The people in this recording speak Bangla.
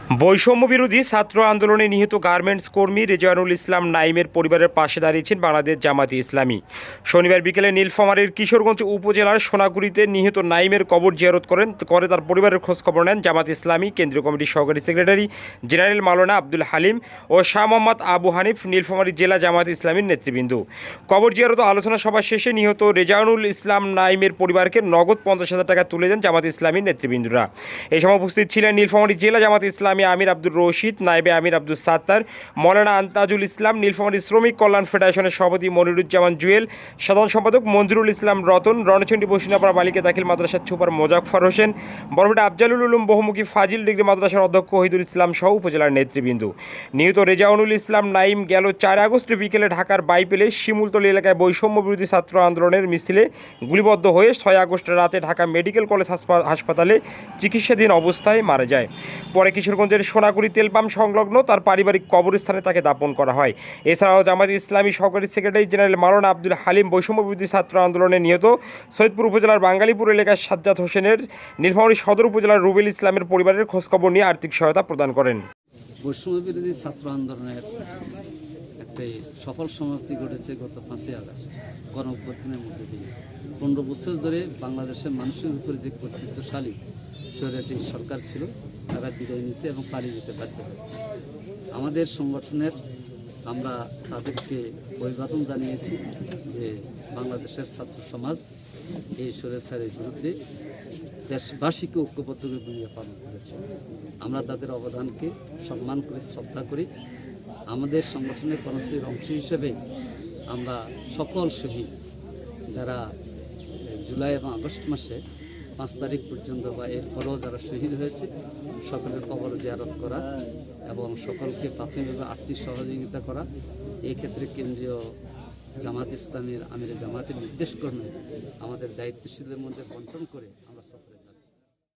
বৈষম্য বিরোধী ছাত্র আন্দোলনে নিহত গার্মেন্টস কর্মী রেজানুল ইসলাম নাইমের পরিবারের পাশে দাঁড়িয়েছেন বাংলাদেশ জামাতে ইসলামী। শনিবার বিকেলে নীলফামারীর কিশোরগঞ্জ উপজেলার সোনাগুড়িতে নিহত নাইমের কবর জিয়ারত করে তার পরিবারের খোঁজখবর নেন জামাতে ইসলামী কেন্দ্রীয় কমিটির সহকারী সেক্রেটারি জেনারেল মাওলানা আব্দুল হালিম ও শাহ মোহাম্মদ আবু হানিফ, নীলফামারী জেলা জামাতে ইসলামীর নেতৃবৃন্দ। কবর জিয়ারত আলোচনা সভা শেষে নিহত রেজানুল ইসলাম নাইমের পরিবারকে নগদ 50,000 টাকা তুলে দেন জামাতে ইসলামীর নেতৃবৃন্দরা। এই সময় উপস্থিত ছিলেন নীলফামারী জেলা জামাতে ইসলামী আমির আব্দুর রশিদ, নায়েবে আমির আব্দুল সাত্তার, মৌলানা আন্তাজুল ইসলাম, নীলফামারী শ্রমিক কল্যাণ ফেডারেশনের সভাপতি মনিরুজ্জামান জুয়েল, সাধারণ সম্পাদক মঞ্জুরুল ইসলাম রতন, রণচণ্ডী বসিনাপাড়া বালিকা দাখিল মাদ্রাসার সুপার মোজাফফর হোসেন, বরপেটা আফজালুল উলুম বহুমুখী ফাজিল ডিগ্রি মাদ্রাসার অধ্যক্ষ ওহিদুল ইসলাম সহ উপজেলার নেতৃবৃন্দ। নিহত রেজাউনুল ইসলাম নাইম গেল 4 আগস্ট বিকেলে ঢাকার বাইপেলে শিমুলতলী এলাকায় বৈষম্য বিরোধী ছাত্র আন্দোলনের মিছিলে গুলিবদ্ধ হয়ে 6 আগস্ট রাতে ঢাকা মেডিকেল কলেজ হাসপাতালে চিকিৎসাধীন অবস্থায় মারা যায়। পরে কিশোরগঞ্জের সোনাগুড়ি তেলপাম্প সংলগ্ন তার পারিবারিক কবরস্থানে তাকে দাপন করা হয়। এছাড়াও জামায়াতে ইসলামী সহকারী সেক্রেটারি জেনারেল মাওলানা আব্দুল হালিম বৈষম্য বিরোধী ছাত্র আন্দোলনে নিহত সৈয়দপুর উপজেলার বাঙ্গালীপুর এলাকার সাজ্জাদ হোসেনের, নীলফামারী সদর উপজেলার রুবেল ইসলামের পরিবারের খোঁজখবর নিয়ে আর্থিক সহায়তা প্রদান করেন। বৈষম্য বিরোধী ছাত্র আন্দোলনের একটি সফল সমাপ্তি ঘটেছে গত 5 আগস্ট গণঅভ্যুত্থানের মধ্যে দিয়ে। 15 বছর ধরে বাংলাদেশের মানুষের উপরে যে কর্তৃত্বশালী স্বৈরাচারী সরকার ছিল তারা বিদায় নিতে এবং পালিয়ে যেতে বাধ্য হয়েছে। আমাদের সংগঠনের আমরা তাদেরকে অভিবাদন জানিয়েছি যে বাংলাদেশের ছাত্র সমাজ এই স্বৈরাচারের বিরুদ্ধে দেশবাসীকে ঐক্যবদ্ধ করে ভূমিকা পালন করেছে। আমরা তাদের অবদানকে সম্মান করি, শ্রদ্ধা করি। আমাদের সংগঠনের কর্মসূচির অংশ হিসেবে আমরা সকল শহীদ যারা জুলাই এবং আগস্ট মাসে 5 তারিখ পর্যন্ত বা এর পরেও যারা শহীদ হয়েছে সকলের কবর জিয়ারত করা এবং সকলকে প্রাথমিকভাবে আর্থিক সহযোগিতা করা, এই ক্ষেত্রে কেন্দ্রীয় জামাত ইসলামীর আমিরে জামাতের নির্দেশক্রমে আমাদের দায়িত্বশীলদের মধ্যে বন্টন করে আমরা